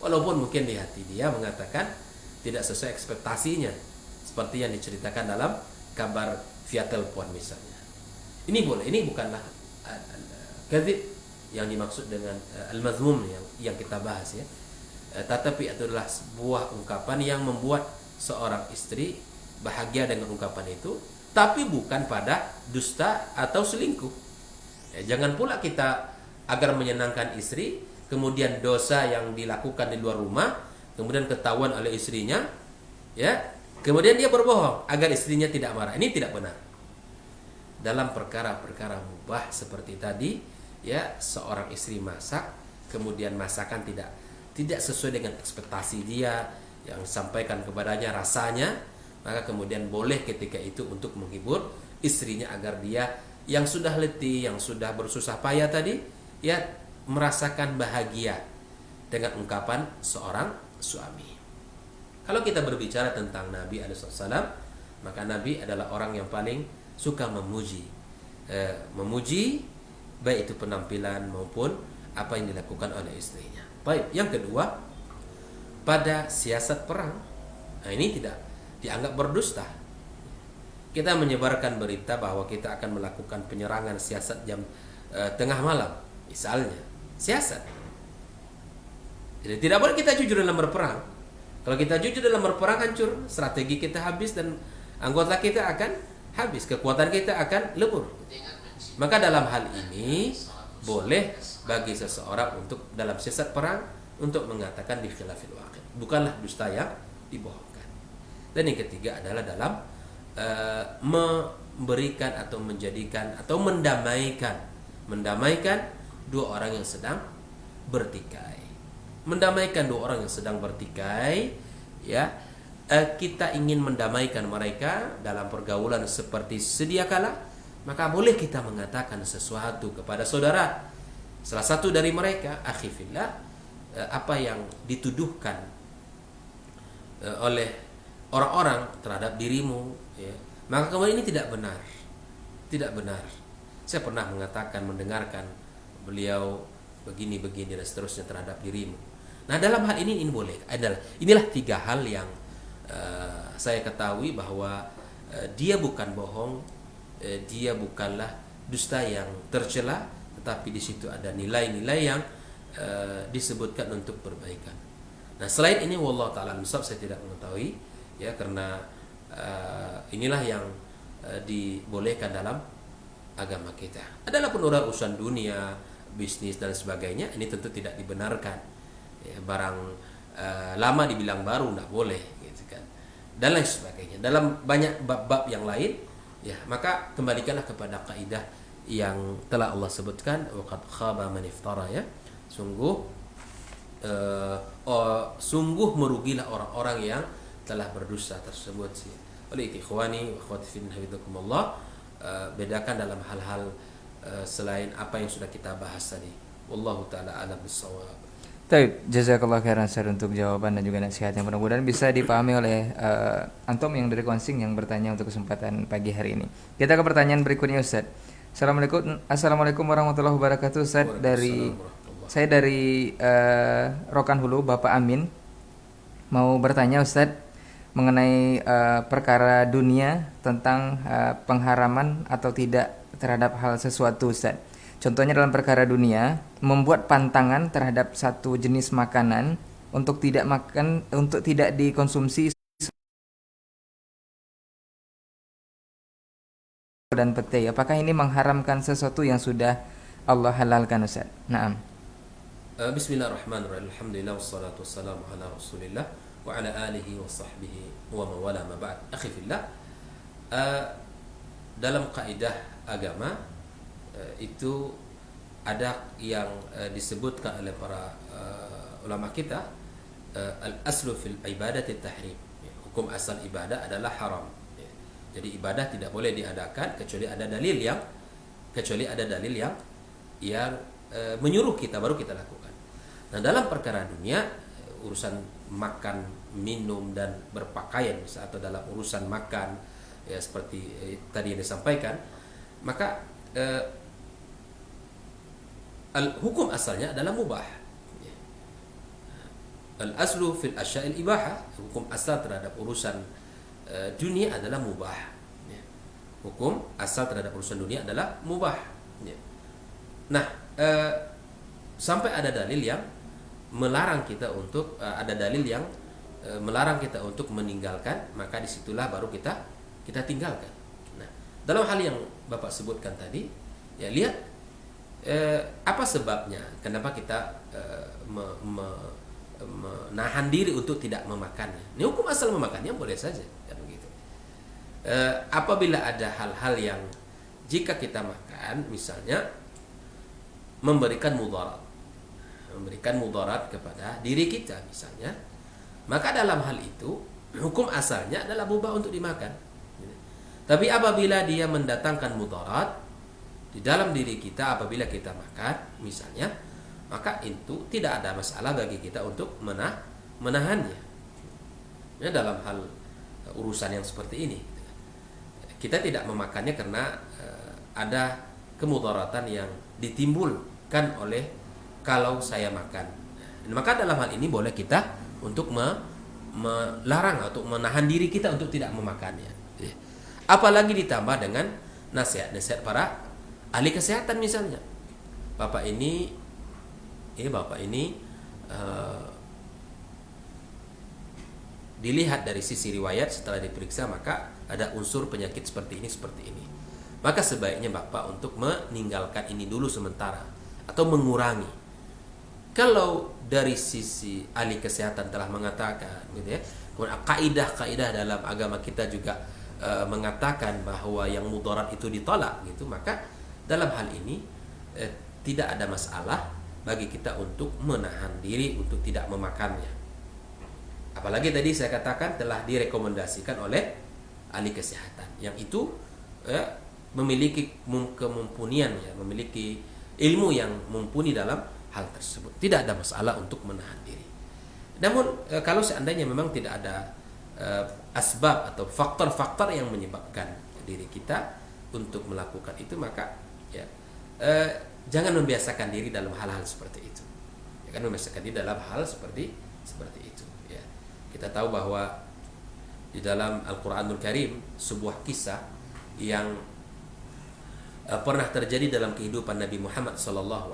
Walaupun mungkin di hati dia mengatakan tidak sesuai ekspektasinya, seperti yang diceritakan dalam kabar via telepon misalnya. Ini boleh, ini bukanlah kadzib yang dimaksud dengan al-mazmum yang kita bahas, ya. tetapi itu adalah sebuah ungkapan yang membuat seorang istri bahagia dengan ungkapan itu, tapi bukan pada dusta atau selingkuh. Jangan pula kita agar menyenangkan istri, kemudian dosa yang dilakukan di luar rumah, kemudian ketahuan oleh istrinya, ya, kemudian dia berbohong agar istrinya tidak marah. Ini tidak benar. Dalam perkara-perkara mubah seperti tadi, ya, seorang istri masak, kemudian masakan tidak sesuai dengan ekspektasi dia yang sampaikan kepadanya rasanya, maka kemudian boleh ketika itu untuk menghibur istrinya agar dia yang sudah letih, yang sudah bersusah payah tadi, ya, merasakan bahagia dengan ungkapan seorang suami. Kalau kita berbicara tentang Nabi SAW, maka Nabi adalah orang yang paling suka memuji, baik itu penampilan maupun apa yang dilakukan oleh istrinya. Baik, yang kedua, pada siasat perang, nah ini tidak dianggap berdusta. Kita menyebarkan berita bahwa kita akan melakukan penyerangan siasat jam tengah malam, misalnya, siasat. Jadi tidak boleh kita jujur dalam berperang. Kalau kita jujur dalam berperang, hancur, strategi kita habis dan anggota kita akan habis, kekuatan kita akan lebur. Maka dalam hal ini boleh bagi seseorang untuk dalam siasat perang untuk mengatakan bi khilafil waqi', bukanlah dusta yang dibohongkan. Dan yang ketiga adalah dalam memberikan atau menjadikan atau mendamaikan dua orang yang sedang bertikai. Mendamaikan dua orang yang sedang bertikai, ya, kita ingin mendamaikan mereka dalam pergaulan seperti sedia kala, maka boleh kita mengatakan sesuatu kepada saudara salah satu dari mereka, akhi fillah, apa yang dituduhkan oleh orang-orang terhadap dirimu, ya, maka kemudian ini tidak benar. Saya pernah mendengarkan beliau begini dan seterusnya terhadap dirimu. Nah, dalam hal ini boleh. Inilah tiga hal yang saya ketahui bahwa dia bukan bohong, dia bukanlah dusta yang tercela, tetapi di situ ada nilai-nilai yang disebutkan untuk perbaikan. Nah, selain ini wallahu taala misal saya tidak mengetahui, ya, karena inilah yang dibolehkan dalam agama kita. Adalah pun urusan dunia, bisnis dan sebagainya, ini tentu tidak dibenarkan. Ya, barang lama dibilang baru tidak boleh, gitu kan, dan lain sebagainya. Dalam banyak bab-bab yang lain, ya, maka kembalikanlah kepada kaidah yang telah Allah sebutkan, waqad khaba man iftara, ya, sungguh merugilah orang-orang yang telah berdosa tersebut. Oleh itu ikhwani wa akhwati fillah, hafizakumullah, bedakan dalam hal-hal selain apa yang sudah kita bahas tadi. Wallahu taala a'lam bissawab. Baik, jazakallah khairan Ustaz untuk jawaban dan juga nasihat yang mudah-mudahan bisa dipahami oleh antum yang dari Konsing yang bertanya untuk kesempatan pagi hari ini. Kita ke pertanyaan berikutnya, Ustaz. Assalamualaikum warahmatullahi wabarakatuh, Ustaz. Saya dari Rokan Hulu, Bapak Amin. Mau bertanya, Ustaz, mengenai perkara dunia tentang pengharaman atau tidak terhadap hal sesuatu, Ustaz. Contohnya dalam perkara dunia, membuat pantangan terhadap satu jenis makanan untuk tidak dikonsumsi dan petai. Apakah ini mengharamkan sesuatu yang sudah Allah halalkan, Ustaz? Naam. Bismillahirrahmanirrahim. Alhamdulillah wassalatu wassalamu ala Rasulillah wa ala alihi wa sahbihi wa mawala ma ba'd. Akhi fillah, dalam kaidah agama itu ada yang disebutkan oleh para ulama kita, al-aslu fil ibadati tahrim. Hukum asal ibadah adalah haram. Jadi ibadah tidak boleh diadakan kecuali ada dalil yang menyuruh kita, baru kita lakukan. Nah, dalam perkara dunia, urusan makan, minum dan berpakaian, atau dalam urusan makan, ya, seperti tadi yang disampaikan, maka hukum asalnya adalah mubah. Al-aslu fil asya'il ibahah. Hukum asal terhadap urusan dunia adalah mubah. Hukum asal terhadap urusan dunia adalah mubah. Nah, sampai ada dalil yang melarang kita untuk ada dalil yang melarang kita untuk meninggalkan, maka disitulah baru kita tinggalkan. Nah, dalam hal yang Bapak sebutkan tadi, ya lihat apa sebabnya, kenapa kita menahan diri untuk tidak memakannya. Ini hukum asal memakannya boleh saja, kan begitu. Apabila ada hal-hal yang jika kita makan, misalnya memberikan mudarat kepada diri kita misalnya, maka dalam hal itu hukum asalnya adalah mubah untuk dimakan. Tapi apabila dia mendatangkan mudarat di dalam diri kita apabila kita makan misalnya, maka itu tidak ada masalah bagi kita untuk menahannya. Ya, dalam hal urusan yang seperti ini, kita tidak memakannya karena ada kemudaratan yang ditimbulkan oleh kalau saya makan. Maka dalam hal ini boleh kita untuk melarang atau menahan diri kita untuk tidak memakannya. Apalagi ditambah dengan nasihat-nasihat para ahli kesehatan misalnya. Bapak ini dilihat dari sisi riwayat setelah diperiksa, maka ada unsur penyakit seperti ini. Maka sebaiknya Bapak untuk meninggalkan ini dulu sementara atau mengurangi. Kalau dari sisi ahli kesehatan telah mengatakan gitu ya, kaidah-kaidah dalam agama kita juga mengatakan bahwa yang mudarat itu ditolak gitu, maka dalam hal ini tidak ada masalah bagi kita untuk menahan diri untuk tidak memakannya. Apalagi tadi saya katakan telah direkomendasikan oleh ahli kesehatan yang itu memiliki kemumpunian, ya, memiliki ilmu yang mumpuni dalam hal tersebut. Tidak ada masalah untuk menahan diri. Namun kalau seandainya memang tidak ada asbab atau faktor-faktor yang menyebabkan diri kita untuk melakukan itu, maka ya jangan membiasakan diri dalam hal-hal seperti itu. Jangan membiasakan diri dalam hal seperti itu. Ya. Kita tahu bahwa di dalam Al-Quranul Karim sebuah kisah yang pernah terjadi dalam kehidupan Nabi Muhammad SAW.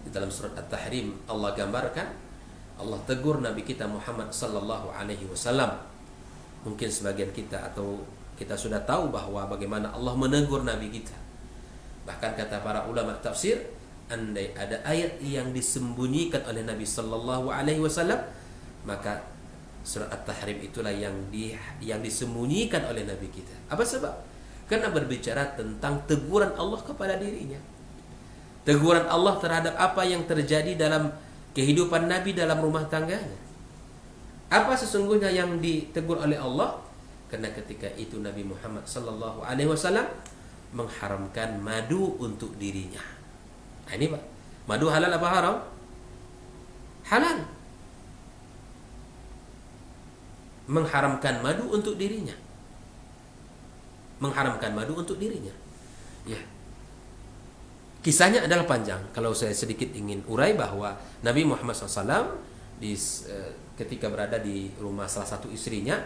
Di dalam surat At-Tahrim Allah gambarkan, Allah tegur Nabi kita Muhammad SAW. Mungkin sebagian kita atau kita sudah tahu bahwa bagaimana Allah menegur Nabi kita. Bahkan kata para ulama tafsir, andai ada ayat yang disembunyikan oleh Nabi SAW, maka surat At-Tahrim itulah yang disembunyikan oleh Nabi kita. Apa sebab? Karena berbicara tentang teguran Allah kepada dirinya. Teguran Allah terhadap apa yang terjadi dalam kehidupan Nabi dalam rumah tangganya. Apa sesungguhnya yang ditegur oleh Allah? Karena ketika itu Nabi Muhammad SAW mengharamkan madu untuk dirinya. Nah, ini Pak, madu halal apa haram? Halal. Mengharamkan madu untuk dirinya. Ya. Kisahnya adalah panjang. Kalau saya sedikit ingin urai bahwa Nabi Muhammad SAW ketika berada di rumah salah satu istrinya,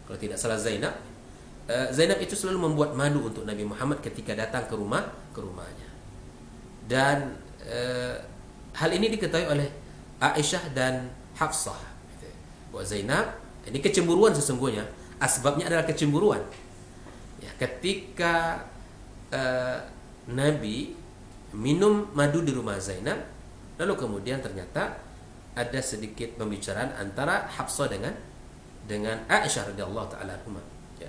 kalau tidak salah Zainab itu selalu membuat madu untuk Nabi Muhammad ketika datang ke rumahnya. Dan hal ini diketahui oleh Aisyah dan Hafsah. Bahwa Zainab, ini kecemburuan sesungguhnya. Asbabnya adalah kecemburuan. Ya, ketika Nabi minum madu di rumah Zainab, lalu kemudian ternyata ada sedikit pembicaraan antara Hafsah dengan Aisyah radhiyallahu taala anha. Ya.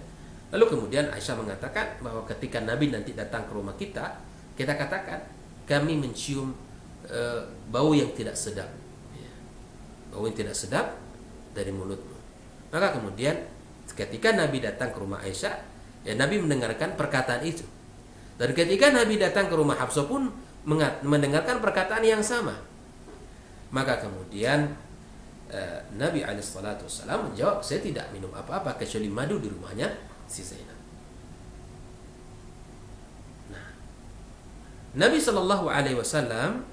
Lalu kemudian Aisyah mengatakan bahwa ketika Nabi nanti datang ke rumah kita katakan kami mencium bau yang tidak sedap. Ya. Bau yang tidak sedap dari mulutmu. Maka kemudian ketika Nabi datang ke rumah Aisyah, ya, Nabi mendengarkan perkataan itu. Dan ketika Nabi datang ke rumah Hafsah pun mendengarkan perkataan yang sama. Maka kemudian Nabi SAW menjawab, saya tidak minum apa-apa kecuali madu di rumahnya si Zainab. Nah, Nabi SAW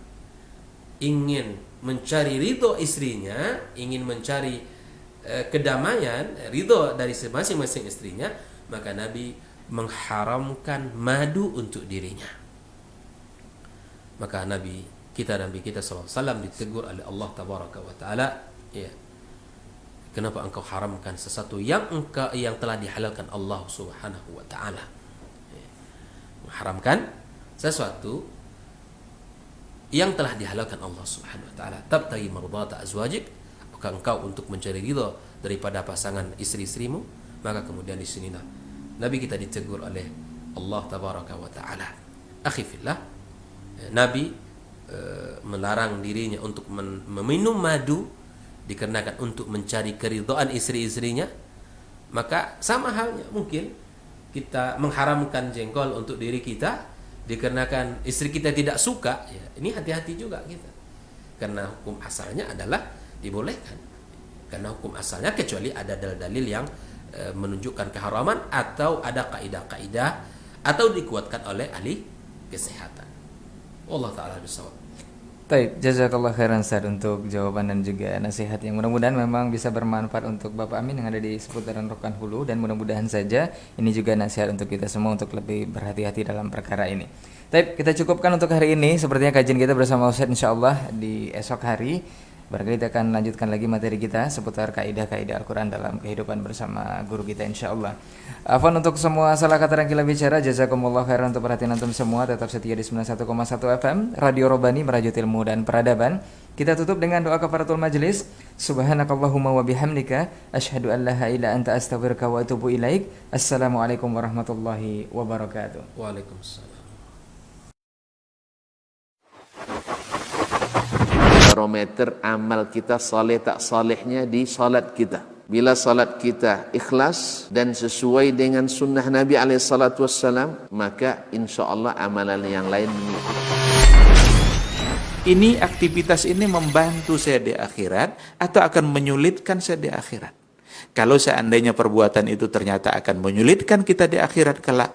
ingin mencari ridho istrinya, ingin mencari kedamaian, ridho dari masing-masing istrinya, maka Nabi mengharamkan madu untuk dirinya. Maka Nabi Nabi kita SAW ditegur oleh Allah Tabaraka wa Ta'ala, ya, kenapa engkau haramkan sesuatu yang telah dihalalkan Allah Subhanahu wa Ta'ala? Ya, mengharamkan sesuatu yang telah dihalalkan Allah Subhanahu wa Ta'ala. Tabtaghi mardata azwajik, apakah engkau untuk mencari ridha daripada pasangan istri-istrimu? Maka kemudian di sinilah Nabi kita ditegur oleh Allah Tabaraka wa Ta'ala. Akhi fillah, Nabi melarang dirinya untuk meminum madu dikarenakan untuk mencari keridhaan istri-istrinya. Maka sama halnya mungkin kita mengharamkan jengkol untuk diri kita dikarenakan istri kita tidak suka, ya, ini hati-hati juga kita, karena hukum asalnya adalah dibolehkan, karena hukum asalnya kecuali ada dalil-dalil yang menunjukkan keharaman atau ada kaidah-kaidah atau dikuatkan oleh ahli kesehatan. Allah Ta'ala bisawab. Baik, jazakallah khairan Ustaz untuk jawaban dan juga nasihat yang mudah-mudahan memang bisa bermanfaat untuk Bapak Amin yang ada di seputaran Rokan Hulu, dan mudah-mudahan saja ini juga nasihat untuk kita semua untuk lebih berhati-hati dalam perkara ini. Baik, kita cukupkan untuk hari ini. Sepertinya kajian kita bersama Ustaz insyaallah di esok hari barangkali kita akan lanjutkan lagi materi kita seputar kaidah-kaidah Al-Quran dalam kehidupan bersama guru kita insyaallah. Afwan untuk semua salah kata yang kita bicara. Jazakumullah khairan untuk perhatian antum semua. Tetap setia di 91,1 FM Radio Robani, merajut ilmu dan peradaban. Kita tutup dengan doa kafaratul majlis. Subhanakallahumma wa bihamdika asyhadu an la ilaha illa anta astaghfiruka wa atubu ilaik. Assalamualaikum warahmatullahi wabarakatuh. Waalaikumsalam. Barometer amal kita saleh tak salehnya di salat kita. Bila salat kita ikhlas dan sesuai dengan sunnah Nabi SAW, maka insyaAllah amalan yang lain mengikuti. Ini aktivitas ini membantu saya di akhirat atau akan menyulitkan saya di akhirat? Kalau seandainya perbuatan itu ternyata akan menyulitkan kita di akhirat kelak,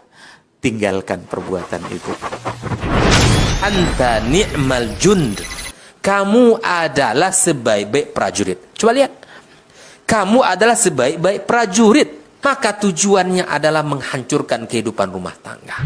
tinggalkan perbuatan itu. Anta ni'mal jund. Kamu adalah sebaik-baik prajurit. Coba lihat. Kamu adalah sebaik-baik prajurit. Maka tujuannya adalah menghancurkan kehidupan rumah tangga.